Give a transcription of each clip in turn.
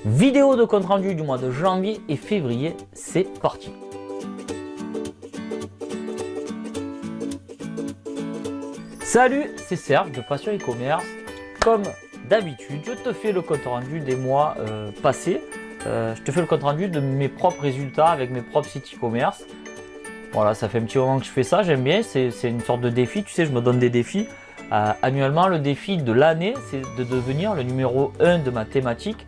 Vidéo de compte rendu du mois de janvier et février, c'est parti. Salut, c'est Serge de Passion e-commerce. Comme d'habitude, je te fais le compte rendu des mois passés. Je te fais le compte rendu de mes propres résultats avec mes propres sites e-commerce. Voilà, ça fait un petit moment que je fais ça, j'aime bien, c'est une sorte de défi, tu sais, je me donne des défis. Annuellement, le défi de l'année, c'est de devenir le numéro 1 de ma thématique.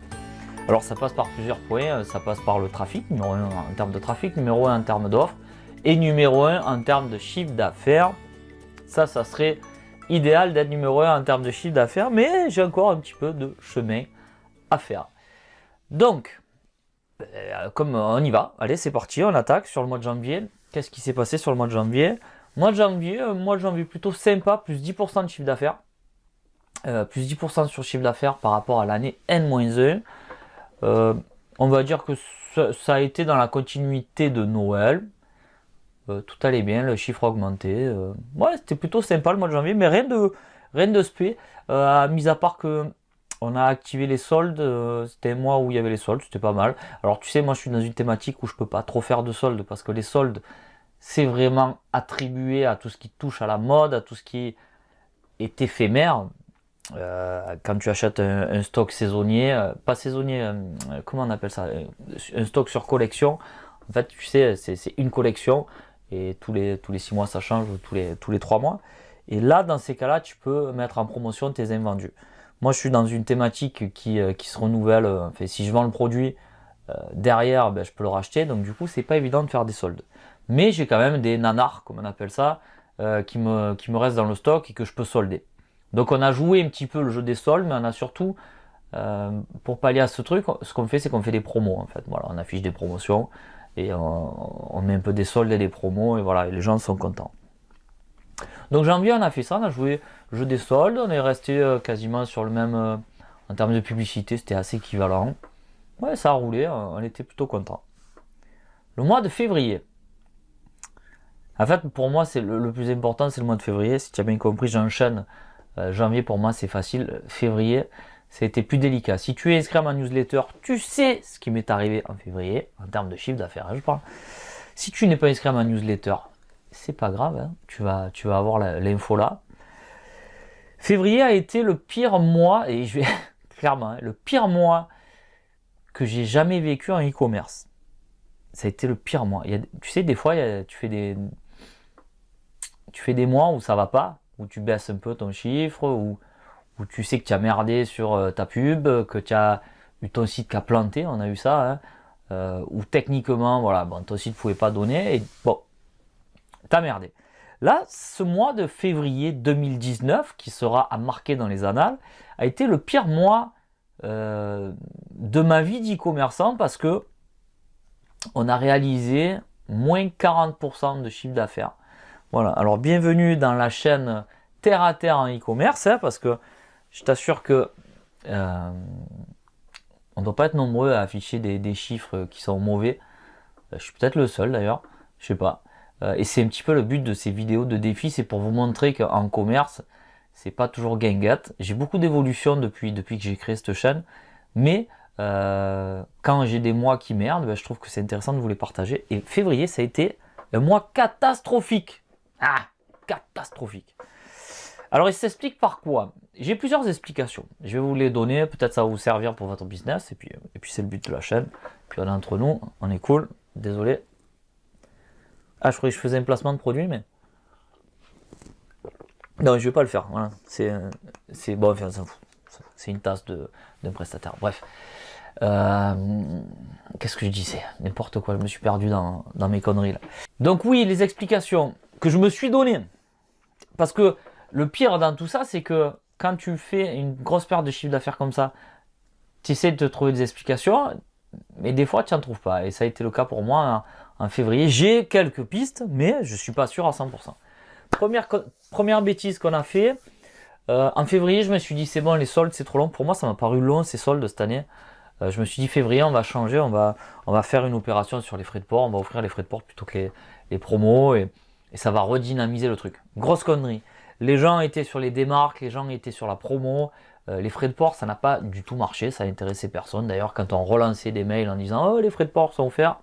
Alors ça passe par plusieurs points, ça passe par le trafic, numéro 1 en termes de trafic, numéro 1 en termes d'offres et numéro 1 en termes de chiffre d'affaires. Ça serait idéal d'être numéro 1 en termes de chiffre d'affaires, mais j'ai encore un petit peu de chemin à faire. Donc, comme on y va, allez c'est parti, on attaque sur le mois de janvier. Qu'est-ce qui s'est passé sur le mois de janvier? Mois de janvier plutôt sympa, plus 10% de chiffre d'affaires. Plus 10% sur chiffre d'affaires par rapport à l'année N-1. On va dire que ça a été dans la continuité de Noël. Tout allait bien, le chiffre a augmenté. Ouais, c'était plutôt sympa le mois de janvier, mais rien de spé. Mis à part que on a activé les soldes, c'était un mois où il y avait les soldes, c'était pas mal. Alors tu sais, moi je suis dans une thématique où je peux pas trop faire de soldes parce que les soldes, c'est vraiment attribué à tout ce qui touche à la mode, à tout ce qui est éphémère. Quand tu achètes un stock saisonnier, pas saisonnier, comment on appelle ça, un stock sur collection, en fait tu sais c'est une collection et tous les 6 mois ça change, tous les 3 mois, et là dans ces cas là tu peux mettre en promotion tes invendus. Moi je suis dans une thématique qui se renouvelle, enfin, si je vends le produit derrière je peux le racheter, donc du coup c'est pas évident de faire des soldes, mais j'ai quand même des nanars comme on appelle ça, qui me restent dans le stock et que je peux solder. Donc on a joué un petit peu le jeu des soldes, mais on a surtout, pour pallier à ce truc, ce qu'on fait, c'est qu'on fait des promos en fait. Voilà, on affiche des promotions et on met un peu des soldes et des promos et voilà, et les gens sont contents. Donc janvier, on a fait ça, on a joué le jeu des soldes, on est resté quasiment sur le même, en termes de publicité, c'était assez équivalent. Ouais, ça a roulé, on était plutôt content. Le mois de février. En fait, pour moi, c'est le plus important, c'est le mois de février. Si tu as bien compris, j'enchaîne. Janvier pour moi c'est facile, février ça a été plus délicat. Si tu es inscrit à ma newsletter, tu sais ce qui m'est arrivé en février, en termes de chiffre d'affaires, je parle. Si tu n'es pas inscrit à ma newsletter, c'est pas grave, hein, tu vas avoir l'info là. Février a été le pire mois, et je vais clairement, hein, le pire mois que j'ai jamais vécu en e-commerce. Ça a été le pire mois. Tu sais, des fois, tu fais des mois où ça va pas, où tu baisses un peu ton chiffre, où tu sais que tu as merdé sur ta pub, que tu as eu ton site qui a planté, on a eu ça, hein, où techniquement, voilà, bon, ton site ne pouvait pas donner, et bon, tu as merdé. Là, ce mois de février 2019, qui sera à marquer dans les annales, a été le pire mois de ma vie d'e-commerçant parce que on a réalisé moins 40% de chiffre d'affaires. Voilà, alors bienvenue dans la chaîne terre à terre en e-commerce, hein, parce que je t'assure que on ne doit pas être nombreux à afficher des chiffres qui sont mauvais. Je suis peut-être le seul d'ailleurs, je sais pas. Et c'est un petit peu le but de ces vidéos de défi, c'est pour vous montrer qu'en commerce, c'est pas toujours gain-gatte. J'ai beaucoup d'évolution depuis que j'ai créé cette chaîne, mais quand j'ai des mois qui merdent, je trouve que c'est intéressant de vous les partager. Et février, ça a été un mois catastrophique. Ah, catastrophique. Alors il s'explique par quoi? J'ai plusieurs explications. Je vais vous les donner, peut-être ça va vous servir pour votre business, et puis c'est le but de la chaîne. Puis on est entre nous, on est cool. Désolé. Ah, je croyais que je faisais un placement de produit, mais non, je vais pas le faire. Voilà. C'est bon, enfin, ça fout. C'est une tasse d'un prestataire. Bref. Qu'est-ce que je disais? N'importe quoi, je me suis perdu dans mes conneries là. Donc oui, les explications que je me suis données. Parce que le pire dans tout ça, c'est que quand tu fais une grosse perte de chiffre d'affaires comme ça, tu essaies de te trouver des explications, mais des fois tu n'en trouves pas. Et ça a été le cas pour moi en février. J'ai quelques pistes, mais je ne suis pas sûr à 100%. Première bêtise qu'on a fait, en février, je me suis dit c'est bon, les soldes c'est trop long. Pour moi, ça m'a paru long ces soldes cette année. Je me suis dit février, on va changer, on va faire une opération sur les frais de port, on va offrir les frais de port plutôt que les promos, et ça va redynamiser le truc. Grosse connerie. Les gens étaient sur les démarques, les gens étaient sur la promo, Les frais de port, ça n'a pas du tout marché, ça n'intéressait personne. D'ailleurs, quand on relançait des mails en disant oh, les frais de port sont offerts,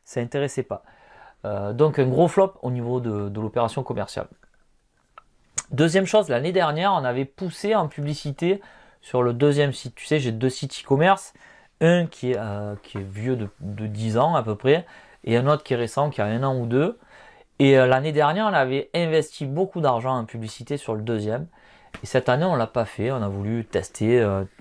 ça n'intéressait pas. Donc un gros flop au niveau de l'opération commerciale. Deuxième chose, l'année dernière, on avait poussé en publicité sur le deuxième site. Tu sais, j'ai 2 sites e-commerce, un qui est vieux de 10 ans à peu près, et un autre qui est récent, qui a 1 an ou 2. Et l'année dernière, on avait investi beaucoup d'argent en publicité sur le deuxième. Et cette année, on l'a pas fait. On a voulu tester.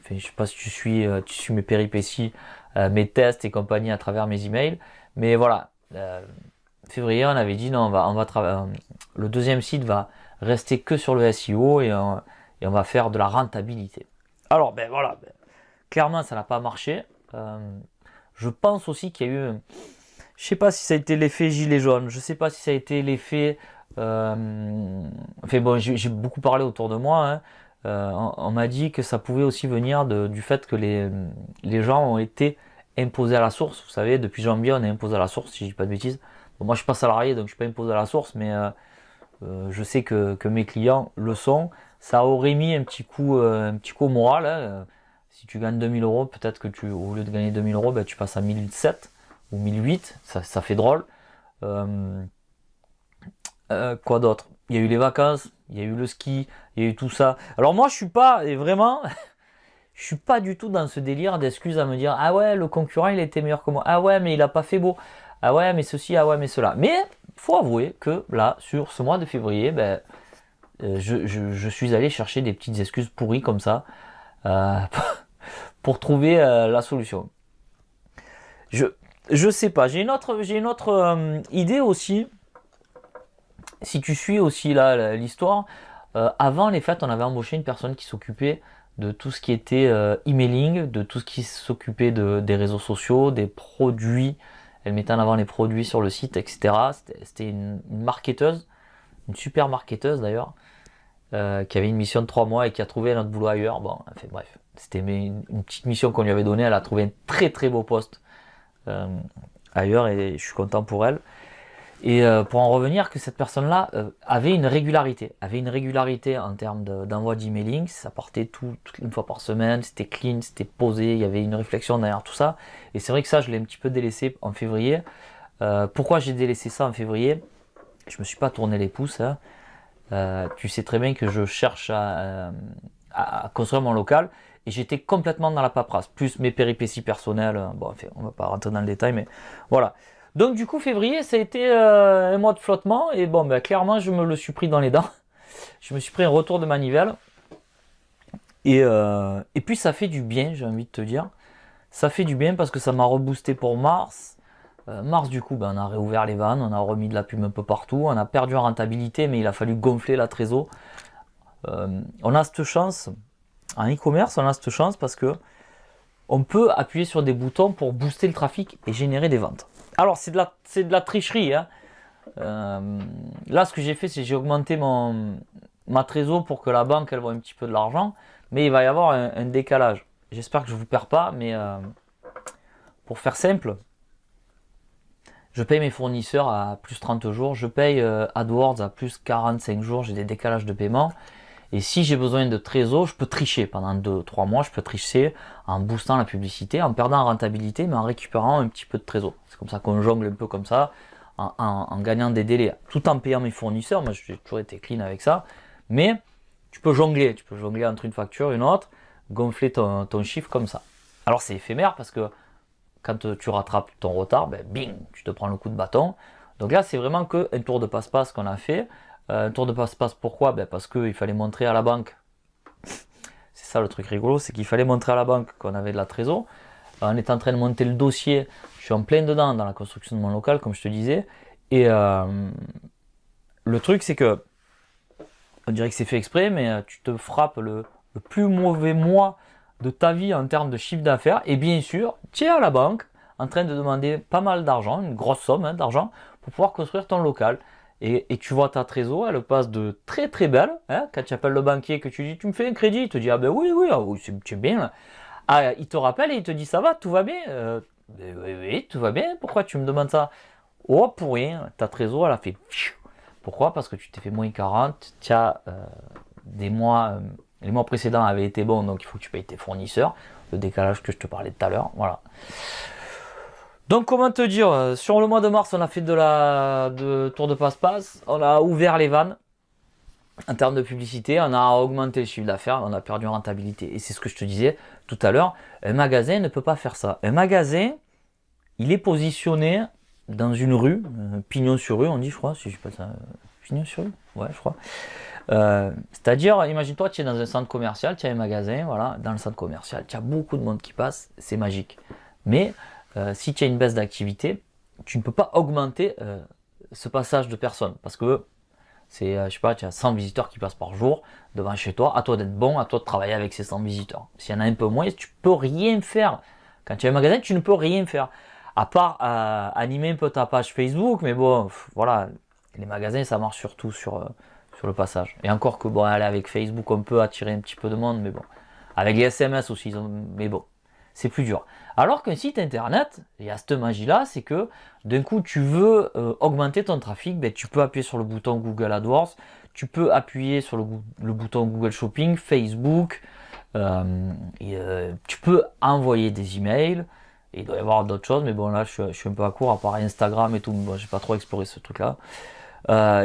Je sais pas si tu suis mes péripéties, mes tests et compagnie à travers mes emails. Mais voilà, février, on avait dit non, on va travailler. Le deuxième site va rester que sur le SEO et on va faire de la rentabilité. Alors, ben voilà, clairement, ça n'a pas marché. Je pense aussi qu'il y a eu, je sais pas si ça a été l'effet gilet jaune, je sais pas si ça a été l'effet. Enfin bon, j'ai beaucoup parlé autour de moi. Hein. On m'a dit que ça pouvait aussi venir du fait que les gens ont été imposés à la source. Vous savez, depuis janvier, on est imposé à la source, si je dis pas de bêtises. Bon, moi, je suis pas salarié, donc je suis pas imposé à la source, mais je sais que mes clients le sont. Ça aurait mis un petit coup au moral. Hein. Si tu gagnes 2000 euros, peut-être que au lieu de gagner 2000 euros, ben, tu passes à 1007 ou 1008. Ça fait drôle. Quoi d'autre? Il y a eu les vacances, il y a eu le ski, il y a eu tout ça. Alors moi, je suis pas, et vraiment, je suis pas du tout dans ce délire d'excuses à me dire ah ouais, le concurrent il était meilleur que moi. Ah ouais, mais il a pas fait beau. Ah ouais, mais ceci, ah ouais, mais cela. Mais faut avouer que là, sur ce mois de février, ben, je suis allé chercher des petites excuses pourries comme ça euh, pour trouver la solution. Je sais pas. J'ai une autre idée aussi. Si tu suis aussi là l'histoire, avant les fêtes, on avait embauché une personne qui s'occupait de tout ce qui était emailing, de tout ce qui s'occupait des réseaux sociaux, des produits. Elle mettait en avant les produits sur le site, etc. C'était une marketeuse, une super marketeuse d'ailleurs, qui avait une mission de 3 mois et qui a trouvé un autre boulot ailleurs. Bon, enfin bref, c'était une petite mission qu'on lui avait donnée. Elle a trouvé un très très beau poste ailleurs et je suis content pour elle. Et pour en revenir, que cette personne-là avait une régularité en termes d'envoi d'emailing, ça partait une fois par semaine, c'était clean, c'était posé, il y avait une réflexion derrière tout ça. Et c'est vrai que ça, je l'ai un petit peu délaissé en février. Pourquoi j'ai délaissé ça en février? Je me suis pas tourné les pouces. Hein. Tu sais très bien que je cherche à construire mon local et j'étais complètement dans la paperasse, plus mes péripéties personnelles. Bon, enfin, on va pas rentrer dans le détail, mais voilà. Donc du coup février ça a été un mois de flottement et bon ben clairement je me le suis pris dans les dents. Je me suis pris un retour de manivelle et puis ça fait du bien, j'ai envie de te dire. Ça fait du bien parce que ça m'a reboosté pour mars. Mars du coup ben, on a réouvert les vannes, on a remis de la pub un peu partout, on a perdu en rentabilité mais il a fallu gonfler la trésor. On a cette chance en e-commerce, on a cette chance parce que on peut appuyer sur des boutons pour booster le trafic et générer des ventes. Alors c'est de la tricherie. Hein. Là ce que j'ai fait c'est que j'ai augmenté ma trésor pour que la banque elle voit un petit peu de l'argent, mais il va y avoir un décalage. J'espère que je ne vous perds pas, mais pour faire simple, je paye mes fournisseurs à plus 30 jours, je paye AdWords à plus 45 jours, j'ai des décalages de paiement. Et si j'ai besoin de trésor, je peux tricher pendant 2-3 mois, je peux tricher en boostant la publicité, en perdant en rentabilité, mais en récupérant un petit peu de trésor. C'est comme ça qu'on jongle un peu comme ça, en gagnant des délais, tout en payant mes fournisseurs. Moi, j'ai toujours été clean avec ça. Mais tu peux jongler entre une facture et une autre, gonfler ton chiffre comme ça. Alors c'est éphémère parce que quand tu rattrapes ton retard, ben, bing, tu te prends le coup de bâton. Donc là, c'est vraiment qu'un tour de passe-passe qu'on a fait. Un tour de passe-passe, pourquoi? Ben parce qu'il fallait montrer à la banque, c'est ça le truc rigolo, c'est qu'il fallait montrer à la banque qu'on avait de la trésor. On est en train de monter le dossier, je suis en plein dedans dans la construction de mon local, comme je te disais. Et le truc, c'est que, on dirait que c'est fait exprès, mais tu te frappes le plus mauvais mois de ta vie en termes de chiffre d'affaires. Et bien sûr, tu es à la banque en train de demander pas mal d'argent, une grosse somme d'argent, pour pouvoir construire ton local. Et tu vois ta trésor, elle passe de très très belle. Hein, quand tu appelles le banquier, que tu dis tu me fais un crédit, il te dit ah ben oui, c'est bien. Là. Ah, il te rappelle et il te dit ça va, tout va bien. Ben, oui, tout va bien. Pourquoi tu me demandes ça? Oh, pour rien. Ta trésor, elle a fait. Pourquoi? Parce que tu t'es fait moins 40, tu as des mois Les mois précédents avaient été bons, donc il faut que tu payes tes fournisseurs. Le décalage que je te parlais tout à l'heure, voilà. Donc comment te dire, sur le mois de mars, on a fait de tour de passe-passe, on a ouvert les vannes. En termes de publicité, on a augmenté le chiffre d'affaires, on a perdu en rentabilité. Et c'est ce que je te disais tout à l'heure, un magasin ne peut pas faire ça. Un magasin, il est positionné dans une rue, pignon sur rue, on dit, je crois, si je sais pas ça, pignon sur rue, ouais, je crois. C'est-à-dire, imagine-toi, tu es dans un centre commercial, tu as un magasin, voilà, dans le centre commercial, tu as beaucoup de monde qui passe, c'est magique. Mais si tu as une baisse d'activité, tu ne peux pas augmenter ce passage de personnes, parce que c'est, je sais pas, tu as 100 visiteurs qui passent par jour devant chez toi, à toi d'être bon, à toi de travailler avec ces 100 visiteurs. S'il y en a un peu moins, tu peux rien faire. Quand tu as un magasin, tu ne peux rien faire. À part animer un peu ta page Facebook, mais bon, voilà, les magasins, ça marche surtout sur le passage. Et encore que, bon, aller avec Facebook, on peut attirer un petit peu de monde, mais bon. Avec les SMS aussi, mais bon, c'est plus dur. Alors qu'un site internet, il y a cette magie-là, c'est que d'un coup, tu veux augmenter ton trafic, ben, tu peux appuyer sur le bouton Google AdWords, tu peux appuyer sur le bouton Google Shopping, Facebook, tu peux envoyer des emails, et il doit y avoir d'autres choses, mais bon là je suis un peu à court, à part Instagram et tout, bon, j'ai pas trop exploré ce truc-là.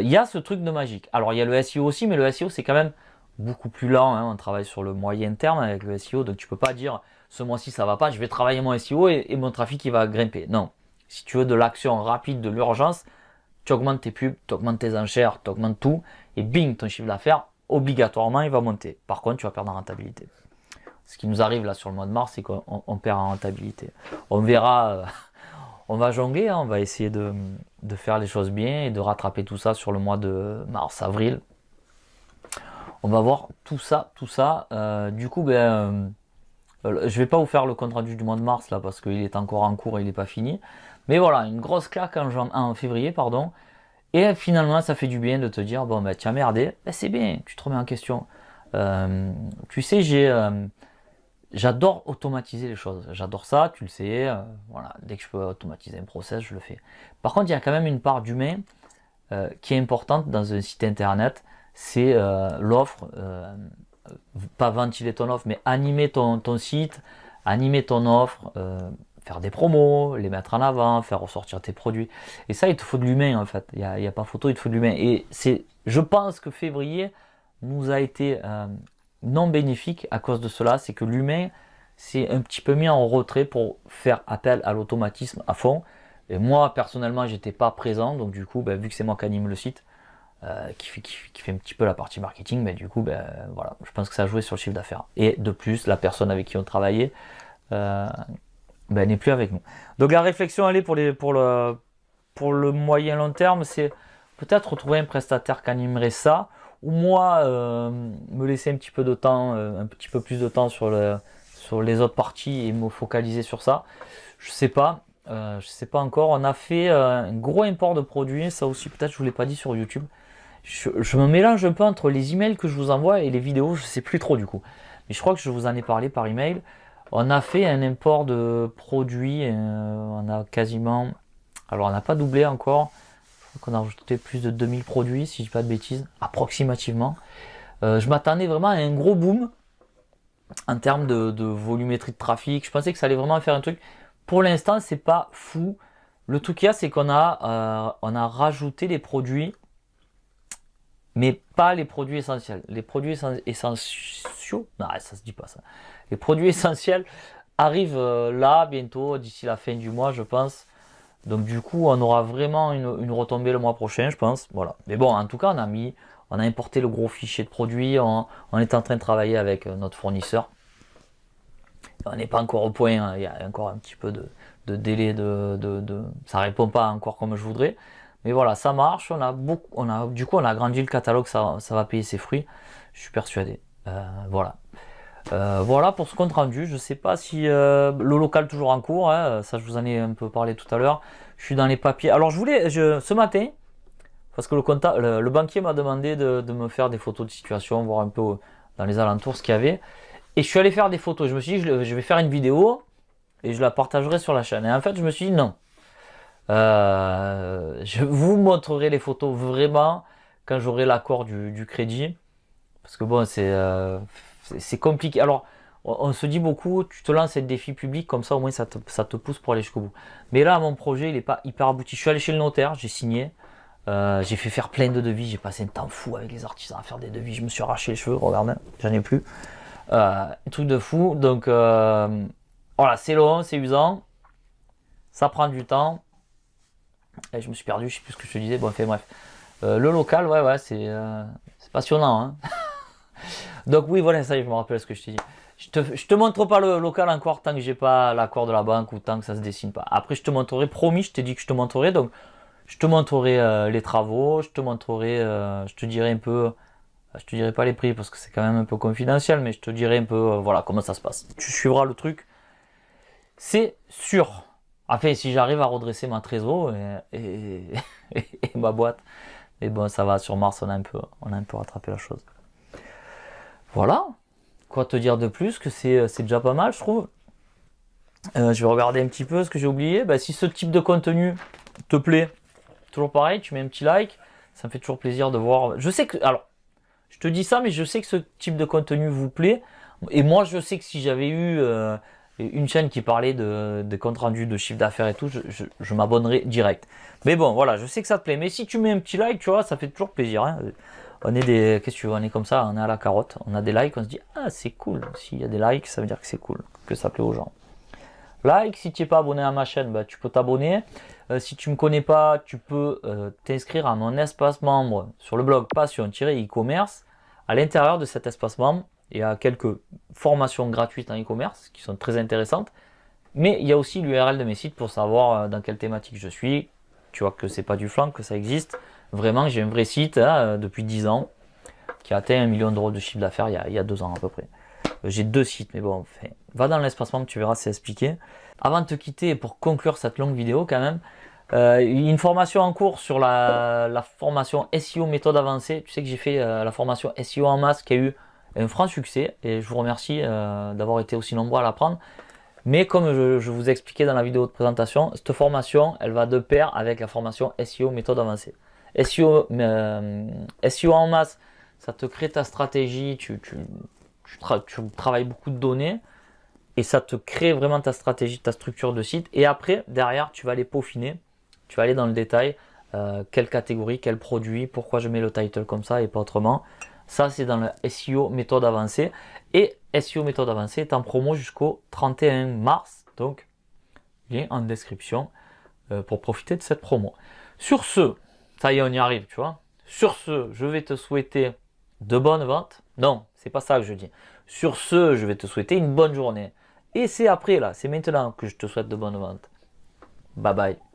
Il y a ce truc de magique. Alors il y a le SEO aussi, mais le SEO c'est quand même beaucoup plus lent, hein. On travaille sur le moyen terme avec le SEO, donc tu peux pas dire ce mois-ci ça va pas, je vais travailler mon SEO et mon trafic il va grimper. Non, si tu veux de l'action rapide, de l'urgence, tu augmentes tes pubs, tu augmentes tes enchères, tu augmentes tout, et bing, ton chiffre d'affaires, obligatoirement, il va monter. Par contre, tu vas perdre en rentabilité. Ce qui nous arrive là sur le mois de mars, c'est qu'on perd en rentabilité. On verra, on va jongler, hein, on va essayer de faire les choses bien et de rattraper tout ça sur le mois de mars, avril. On va voir tout ça. Du coup, je vais pas vous faire le compte rendu du mois de mars là parce qu'il est encore en cours et il n'est pas fini. Mais voilà, une grosse claque en février, pardon. Et finalement, ça fait du bien de te dire, bon, bah, tu as merdé, bah, c'est bien, tu te remets en question. Tu sais, j'adore automatiser les choses. J'adore ça, tu le sais. Voilà, dès que je peux automatiser un process, je le fais. Par contre, il y a quand même une part d'humain qui est importante dans un site internet. C'est l'offre, pas ventiler ton offre, mais animer ton site, animer ton offre, faire des promos, les mettre en avant, faire ressortir tes produits. Et ça, il te faut de l'humain en fait. Il n'y a pas photo, il te faut de l'humain. Et je pense que février nous a été non bénéfique à cause de cela. C'est que l'humain s'est un petit peu mis en retrait pour faire appel à l'automatisme à fond. Et moi, personnellement, j'étais pas présent. Donc du coup, vu que c'est moi qui anime le site, qui fait un petit peu la partie marketing, mais du coup, voilà, je pense que ça a joué sur le chiffre d'affaires. Et de plus, la personne avec qui on travaillait n'est plus avec nous. Donc la réflexion, elle est pour le moyen long terme, c'est peut-être retrouver un prestataire qui animerait ça, ou moi me laisser un petit peu de temps, un petit peu plus de temps sur les autres parties et me focaliser sur ça. Je sais pas encore. On a fait un gros import de produits, ça aussi peut-être je vous l'ai pas dit sur YouTube. Je me mélange un peu entre les emails que je vous envoie et les vidéos, je sais plus trop du coup. Mais je crois que je vous en ai parlé par email. On a fait un import de produits, on a quasiment, alors on n'a pas doublé encore, je crois qu'on a rajouté plus de 2000 produits, si je dis pas de bêtises, approximativement. Je m'attendais vraiment à un gros boom en termes de volumétrie de trafic, je pensais que ça allait vraiment faire un truc. Pour l'instant, c'est pas fou. Le truc qu'il y a, c'est qu'on a rajouté des produits, mais pas les produits essentiels. Les produits essentiaux, non, ça se dit pas ça. Les produits essentiels arrivent là bientôt, d'ici la fin du mois, je pense. Donc du coup, on aura vraiment une retombée le mois prochain, je pense. Voilà. Mais bon, en tout cas, on a importé le gros fichier de produits. On est en train de travailler avec notre fournisseur. On n'est pas encore au point. Hein. Il y a encore un petit peu de délai. Ça répond pas encore comme je voudrais. Mais voilà, ça marche. Du coup, on a agrandi le catalogue. Ça va payer ses fruits. Je suis persuadé. Voilà. Voilà pour ce compte rendu. Je sais pas si le local toujours en cours, hein, ça je vous en ai un peu parlé tout à l'heure. Je suis dans les papiers. Alors ce matin, parce que le banquier m'a demandé de me faire des photos de situation, voir un peu dans les alentours ce qu'il y avait. Et je suis allé faire des photos. Je me suis dit je vais faire une vidéo et je la partagerai sur la chaîne. Et en fait je me suis dit non. Je vous montrerai les photos vraiment quand j'aurai l'accord du crédit. Parce que bon, c'est compliqué. Alors, on se dit beaucoup, tu te lances un défi public, comme ça au moins ça te pousse pour aller jusqu'au bout. Mais là, mon projet, il n'est pas hyper abouti. Je suis allé chez le notaire, j'ai signé, j'ai fait faire plein de devis, j'ai passé un temps fou avec les artisans à faire des devis, je me suis arraché les cheveux, regarde, j'en ai plus. Un truc de fou, donc voilà, c'est long, c'est usant, ça prend du temps. Et je me suis perdu, je sais plus ce que je te disais, bon, enfin bref. Le local, ouais, c'est passionnant, hein. Donc oui, voilà, ça y est, je me rappelle ce que je t'ai dit. Je te montre pas le local encore tant que j'ai pas l'accord de la banque ou tant que ça se dessine pas. Après, je te montrerai, promis, je t'ai dit que je te montrerai. Donc, je te montrerai les travaux, je te montrerai, je te dirai un peu, je te dirai pas les prix parce que c'est quand même un peu confidentiel, mais je te dirai un peu, voilà, comment ça se passe. Tu suivras le truc, c'est sûr. Enfin, si j'arrive à redresser ma trésor et ma boîte. Mais bon, ça va, sur Mars, on a un peu rattrapé la chose. Voilà. Quoi te dire de plus que c'est déjà pas mal, je trouve. Je vais regarder un petit peu ce que j'ai oublié. Bah, si ce type de contenu te plaît, toujours pareil, tu mets un petit like. Ça me fait toujours plaisir de voir. Je sais que, alors, je te dis ça, mais je sais que ce type de contenu vous plaît. Et moi, je sais que si j'avais eu une chaîne qui parlait de compte rendu, de chiffre d'affaires et tout, je m'abonnerais direct. Mais bon, voilà, je sais que ça te plaît. Mais si tu mets un petit like, tu vois, ça fait toujours plaisir, hein. On est qu'est-ce que tu veux, on est comme ça, on est à la carotte, on a des likes, on se dit ah c'est cool. S'il y a des likes, ça veut dire que c'est cool, que ça plaît aux gens. Like, si tu n'es pas abonné à ma chaîne, bah, tu peux t'abonner. Si tu ne me connais pas, tu peux t'inscrire à mon espace membre sur le blog passion-e-commerce. À l'intérieur de cet espace membre, il y a quelques formations gratuites en e-commerce qui sont très intéressantes. Mais il y a aussi l'URL de mes sites pour savoir dans quelle thématique je suis. Tu vois que c'est pas du flanc, que ça existe. Vraiment, j'ai un vrai site depuis 10 ans qui a atteint 1 million d'euros de chiffre d'affaires il y a 2 ans à peu près. J'ai 2 sites, mais bon, enfin, va dans l'espace membre, tu verras, c'est expliqué. Avant de te quitter, pour conclure cette longue vidéo quand même, une formation en cours sur la formation SEO méthode avancée. Tu sais que j'ai fait la formation SEO en masse qui a eu un franc succès et je vous remercie d'avoir été aussi nombreux à l'apprendre. Mais comme je vous ai expliqué dans la vidéo de présentation, cette formation, elle va de pair avec la formation SEO méthode avancée. SEO en masse, ça te crée ta stratégie, tu travailles beaucoup de données et ça te crée vraiment ta stratégie, ta structure de site. Et après, derrière, tu vas les peaufiner, tu vas aller dans le détail, quelle catégorie, quel produit, pourquoi je mets le title comme ça et pas autrement. Ça, c'est dans le SEO méthode avancée. Et SEO méthode avancée est en promo jusqu'au 31 mars. Donc, lien en description pour profiter de cette promo. Sur ce, ça y est, on y arrive, tu vois. Sur ce, je vais te souhaiter de bonnes ventes. Non, c'est pas ça que je dis. Sur ce, je vais te souhaiter une bonne journée. Et c'est après, là, c'est maintenant que je te souhaite de bonnes ventes. Bye bye.